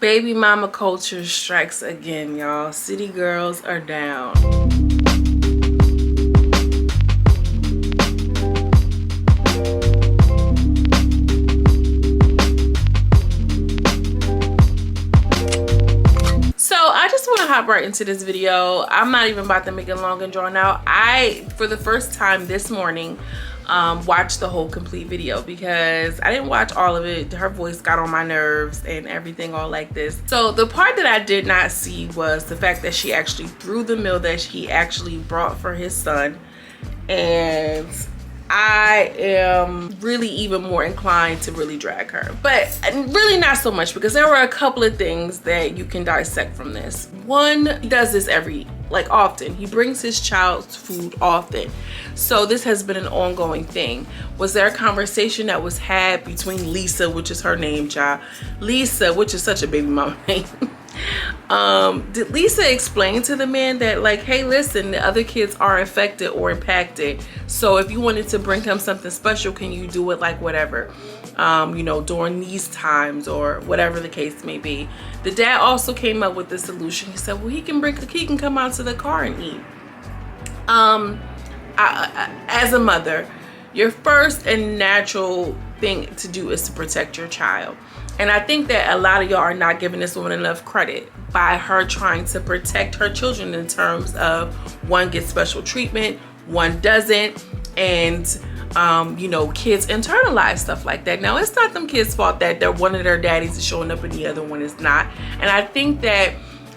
Baby mama culture strikes again, y'all. City girls are down. So I just want to hop right into this video. I'm not even about to make it long and drawn out. For the first time this morning, watched the whole complete video because I didn't watch all of it. Her voice got on my nerves and everything all like this. So the part that I did not see was the fact that she actually threw the meal that he actually brought for his son. And I am really even more inclined to really drag her, but really not so much, because there were a couple of things that you can dissect from this. One, he does this often. He brings his child's food often. So this has been an ongoing thing. Was there a conversation that was had between Lisa, which is her name, child? Lisa, which is such a baby mama name. Did Lisa explain to the man that, like, hey, listen, the other kids are affected or impacted, so if you wanted to bring him something special, can you do it like whatever, you know, during these times or whatever the case may be? The dad also came up with the solution. He said, well, he can come out to the car and eat. As a mother, your first and natural thing to do is to protect your child. And I think that a lot of y'all are not giving this woman enough credit by her trying to protect her children in terms of one gets special treatment, one doesn't, and you know, kids internalize stuff like that. Now, it's not them kids' fault that one of their daddies is showing up and the other one is not. And I think that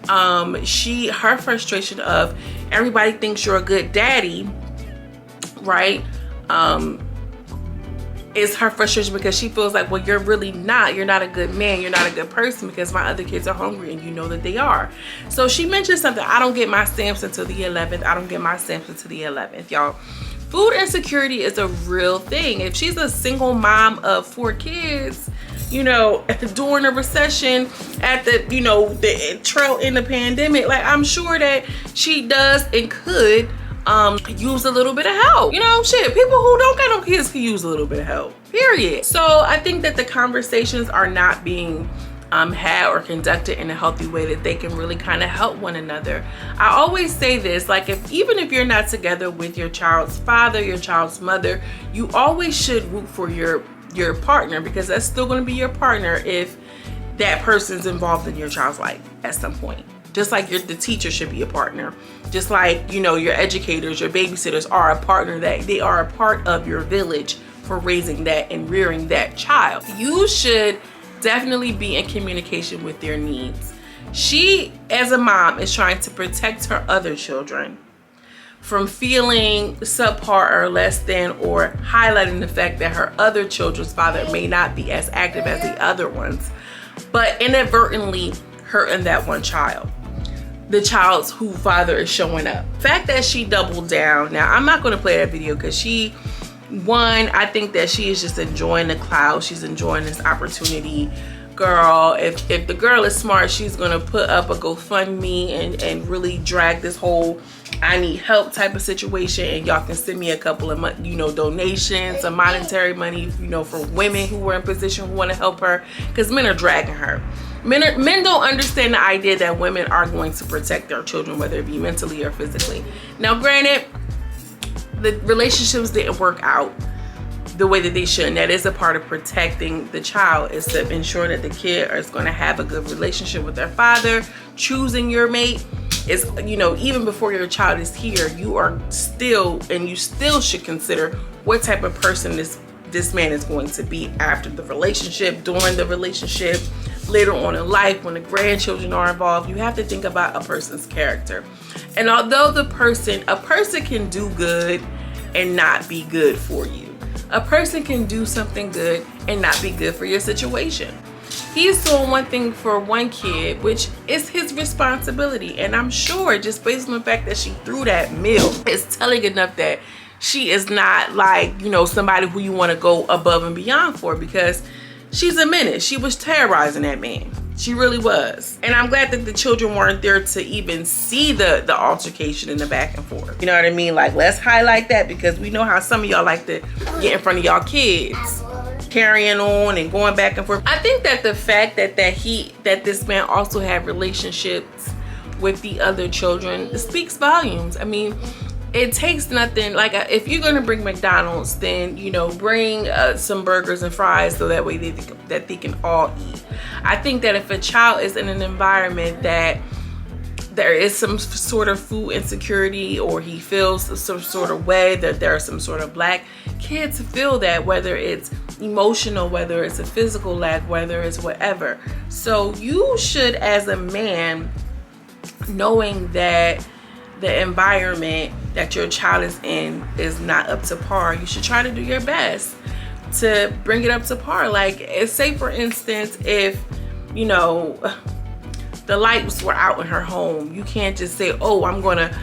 her frustration of everybody thinks you're a good daddy, right? Is her frustration because she feels like, well, you're really not. You're not a good man. You're not a good person because my other kids are hungry and you know that they are. So she mentioned something. I don't get my stamps until the 11th. I don't get my stamps until the 11th, y'all. Food insecurity is a real thing. If she's a single mom of 4 kids, you know, during a recession, at the, you know, the trail in the pandemic, like, I'm sure that she does and could use a little bit of help. You know, shit, people who don't got no kids can use a little bit of help, period. So I think that the conversations are not being had or conducted in a healthy way that they can really kind of help one another. I always say this, like, even if you're not together with your child's father, your child's mother, you always should root for your partner, because that's still going to be your partner if that person's involved in your child's life at some point. Just like the teacher should be a partner. Just like, you know, your educators, your babysitters are a partner, that they are a part of your village for raising that and rearing that child. You should definitely be in communication with their needs. She, as a mom, is trying to protect her other children from feeling subpar or less than, or highlighting the fact that her other children's father may not be as active as the other ones, but inadvertently hurting that one child. The child's who father is showing up. The fact that she doubled down. Now, I'm not going to play that video because I think that she is just enjoying the cloud. She's enjoying this opportunity. Girl, if the girl is smart, she's going to put up a GoFundMe and really drag this whole I need help type of situation, and y'all can send me a couple of, you know, donations, some monetary money, you know, for women who were in position who want to help her, because men are dragging her. Men don't understand the idea that women are going to protect their children, whether it be mentally or physically. Now, granted, the relationships didn't work out the way that they should, and that is a part of protecting the child, is to ensure that the kid is going to have a good relationship with their father. Choosing your mate is, you know, even before your child is here, you still should consider what type of person this man is going to be after the relationship, during the relationship, later on in life, when the grandchildren are involved. You have to think about a person's character. And although a person can do good and not be good for you. A person can do something good and not be good for your situation. He's doing one thing for one kid, which is his responsibility. And I'm sure, just based on the fact that she threw that meal, it's telling enough that she is not, like, you know, somebody who you want to go above and beyond for, because she's a menace. She was terrorizing that man. She really was. And I'm glad that the children weren't there to even see the altercation and the back and forth. You know what I mean? Like, let's highlight that, because we know how some of y'all like to get in front of y'all kids. carrying on and going back and forth. I think that the fact that this man also had relationships with the other children speaks volumes. I mean, it takes nothing. Like, if you're gonna bring McDonald's, then, you know, bring some burgers and fries so that way they can all eat. I think that if a child is in an environment that there is some sort of food insecurity, or he feels some sort of way, that there are some sort of lack, kids feel that, whether it's emotional, whether it's a physical lack, whether it's whatever. So you should, as a man, knowing that the environment that your child is in is not up to par, you should try to do your best to bring it up to par. Like, say for instance, if, you know, the lights were out in her home, you can't just say, oh, I'm gonna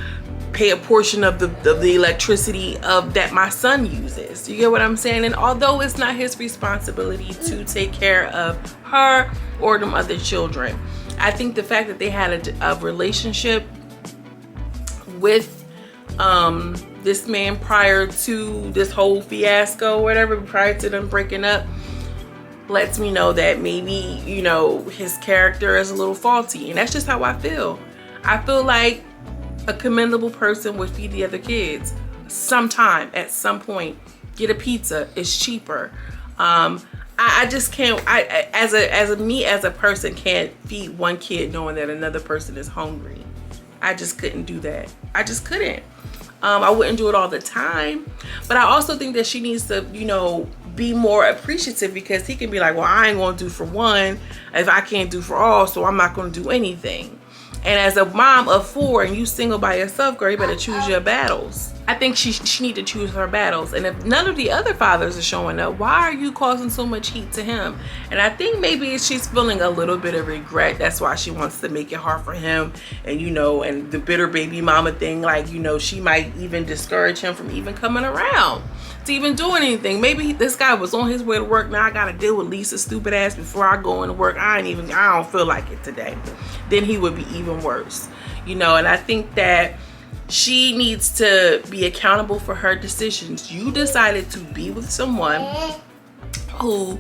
pay a portion of the electricity of that my son uses. You get what I'm saying? And although it's not his responsibility to take care of her or them other children, I think the fact that they had a relationship with this man prior to this whole fiasco or whatever, prior to them breaking up, lets me know that maybe, you know, his character is a little faulty. And that's just how I feel. I feel like a commendable person would feed the other kids sometime, at some point. Get a pizza, it's cheaper. I just can't, as a person, can't feed one kid knowing that another person is hungry. I just couldn't do that. I just couldn't. I wouldn't do it all the time. But I also think that she needs to, you know, be more appreciative, because he can be like, well, I ain't gonna do for one if I can't do for all, so I'm not gonna do anything. And as a mom of 4 and you single by yourself, girl, you better choose your battles. I think she need to choose her battles. And if none of the other fathers are showing up, why are you causing so much heat to him? And I think maybe she's feeling a little bit of regret. That's why she wants to make it hard for him. And, you know, and the bitter baby mama thing, like, you know, she might even discourage him from even coming around to even doing anything. Maybe this guy was on his way to work. Now I gotta deal with Lisa's stupid ass before I go into work. I don't feel like it today. Then he would be even worse, you know. And I think that she needs to be accountable for her decisions. You decided to be with someone who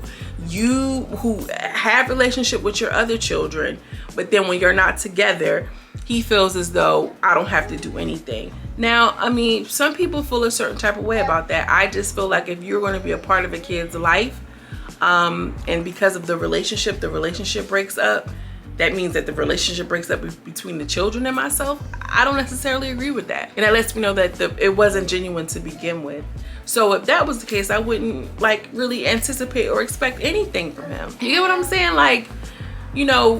have relationship with your other children, but then when you're not together, he feels as though I don't have to do anything. Now, I mean, some people feel a certain type of way about that. I just feel like if you're going to be a part of a kid's life, and because of the relationship breaks up, that means that the relationship breaks up between the children and myself. I don't necessarily agree with that. And that lets me know that it wasn't genuine to begin with. So if that was the case, I wouldn't like really anticipate or expect anything from him. You get what I'm saying? Like, you know,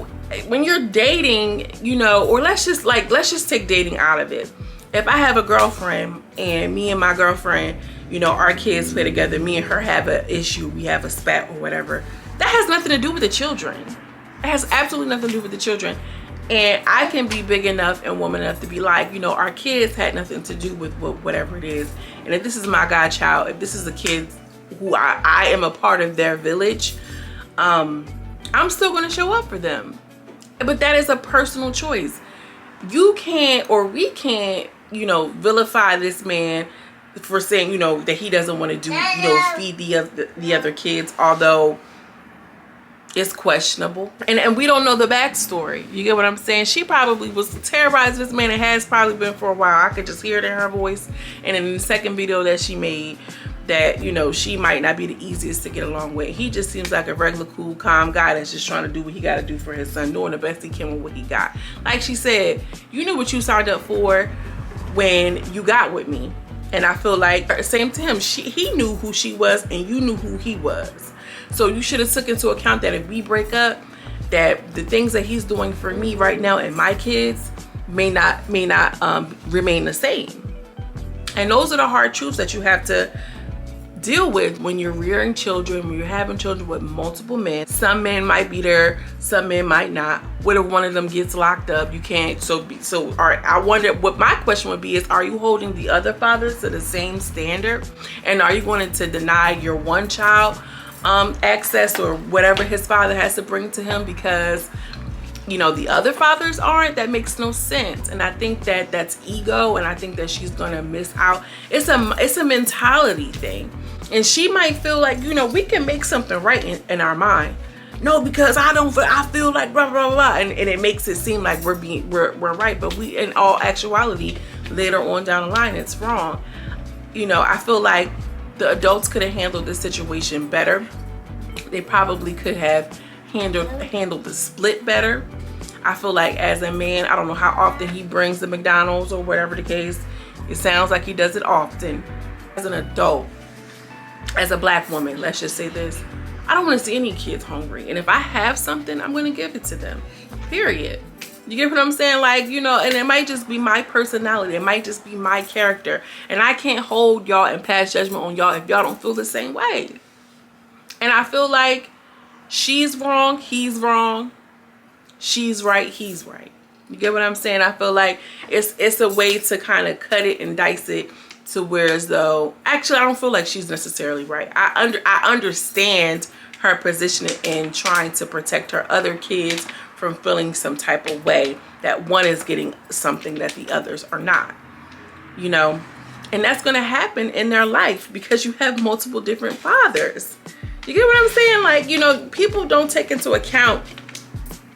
when you're dating, you know, or let's just take dating out of it. If I have a girlfriend and me and my girlfriend, you know, our kids play together, me and her have an issue, we have a spat or whatever, that has nothing to do with the children. It has absolutely nothing to do with the children. And I can be big enough and woman enough to be like, you know, our kids had nothing to do with whatever it is. And if this is my godchild, if this is a kid who I am a part of their village, I'm still going to show up for them. But that is a personal choice. You can't, or we can't, you know, vilify this man for saying, you know, that he doesn't want to do, you know, feed the other kids, although it's questionable. And we don't know the backstory. You get what I'm saying? She probably was terrorized this man, and has probably been for a while. I could just hear it in her voice. And in the second video that she made, that, you know, she might not be the easiest to get along with. He just seems like a regular, cool, calm guy that's just trying to do what he got to do for his son, doing the best he can with what he got. Like she said, you knew what you signed up for when you got with me. And I feel like, same to him, he knew who she was and you knew who he was. So you should have took into account that if we break up, that the things that he's doing for me right now and my kids may not remain the same. And those are the hard truths that you have to deal with when you're rearing children, when you're having children with multiple men. Some men might be there, some men might not. What if one of them gets locked up? You can't. I wonder what my question would be is, are you holding the other fathers to the same standard? And are you going to deny your one child access or whatever his father has to bring to him because, you know, the other fathers aren't? That makes no sense. And I think that that's ego, and I think that she's gonna miss out. It's a mentality thing. And she might feel like, you know, we can make something right in our mind. No, because I feel like blah blah blah, and it makes it seem like we're right, but we, in all actuality, later on down the line, it's wrong. You know, I feel like the adults could have handled this situation better. They probably could have handled the split better. I feel like as a man, I don't know how often he brings the McDonald's or whatever the case. It sounds like he does it often. As an adult, as a black woman, let's just say this, I don't want to see any kids hungry. And if I have something, I'm going to give it to them. Period. You get what I'm saying? Like, you know, and it might just be my personality. It might just be my character. And I can't hold y'all and pass judgment on y'all if y'all don't feel the same way. And I feel like she's wrong, he's wrong. She's right, he's right. You get what I'm saying? I feel like it's a way to kind of cut it and dice it to where as though, actually I don't feel like she's necessarily right. I understand her position in trying to protect her other kids from feeling some type of way that one is getting something that the others are not, you know. And that's going to happen in their life because you have multiple different fathers. You get what I'm saying? Like, you know, people don't take into account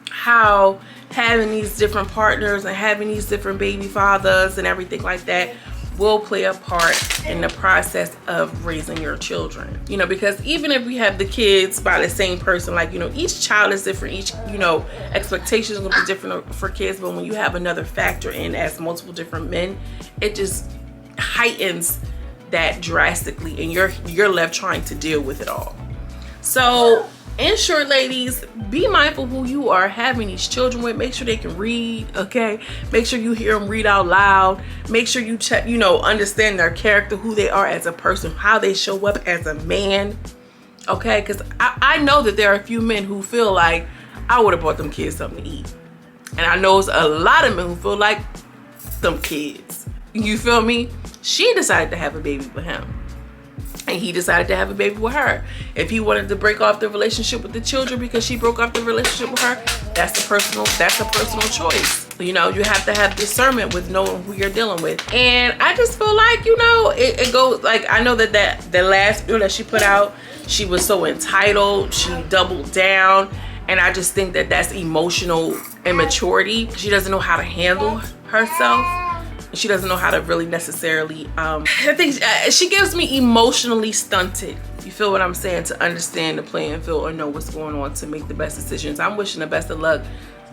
how having these different partners and having these different baby fathers and everything like that will play a part in the process of raising your children. You know, because even if we have the kids by the same person, like, you know, each child is different. Each, you know, expectations will be different for kids. But when you have another factor in as multiple different men, it just heightens that drastically, and you're left trying to deal with it all. So in short, ladies, be mindful who you are having these children with. Make sure they can read, okay? Make sure you hear them read out loud. Make sure you check, you know, understand their character, who they are as a person, how they show up as a man, okay? Because I know that there are a few men who feel like I would have bought them kids something to eat. And I know it's a lot of men who feel like them kids. You feel me? She decided to have a baby with him. And he decided to have a baby with her. If he wanted to break off the relationship with the children because she broke off the relationship with her, that's a personal choice. You know, you have to have discernment with knowing who you're dealing with. And I just feel like, you know, it goes like, I know that the last video that she put out, she was so entitled, she doubled down, and I just think that that's emotional immaturity. She doesn't know how to handle herself. She doesn't know how to really necessarily, I think she gives me emotionally stunted. You feel what I'm saying? To understand the playing field or know what's going on to make the best decisions. I'm wishing the best of luck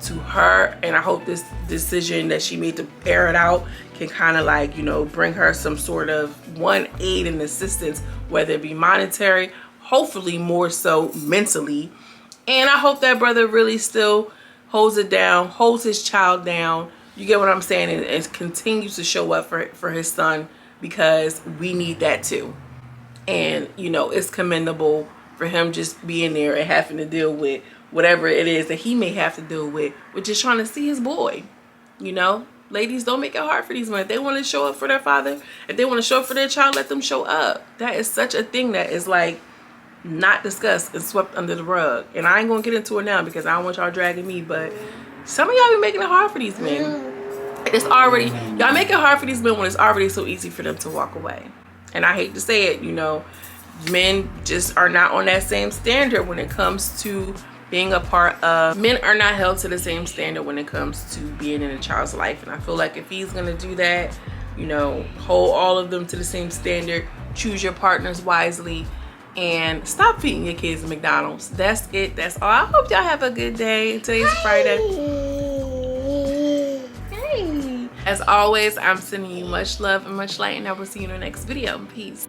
to her, and I hope this decision that she made to air it out can kind of, like, you know, bring her some sort of aid and assistance, whether it be monetary, hopefully more so mentally. And I hope that brother really still holds it down, holds his child down. You get what I'm saying? And continues to show up for his son, because we need that too. And, you know, it's commendable for him just being there and having to deal with whatever it is that he may have to deal with just trying to see his boy. You know, ladies, don't make it hard for these men. If they want to show up for their father, if they want to show up for their child, let them show up. That is such a thing that is like not discussed and swept under the rug. And I ain't gonna get into it now because I don't want y'all dragging me, but some of y'all be making it hard for these men. It's already, y'all make it hard for these men when it's already so easy for them to walk away. And I hate to say it, you know, men just are not on that same standard when it comes to being a part of, men are not held to the same standard when it comes to being in a child's life. And I feel like if he's gonna do that, you know, hold all of them to the same standard, choose your partners wisely, and stop feeding your kids McDonald's. That's it. That's all. I hope y'all have a good day. Today's Friday. As always, I'm sending you much love and much light, and I will see you in the next video. Peace.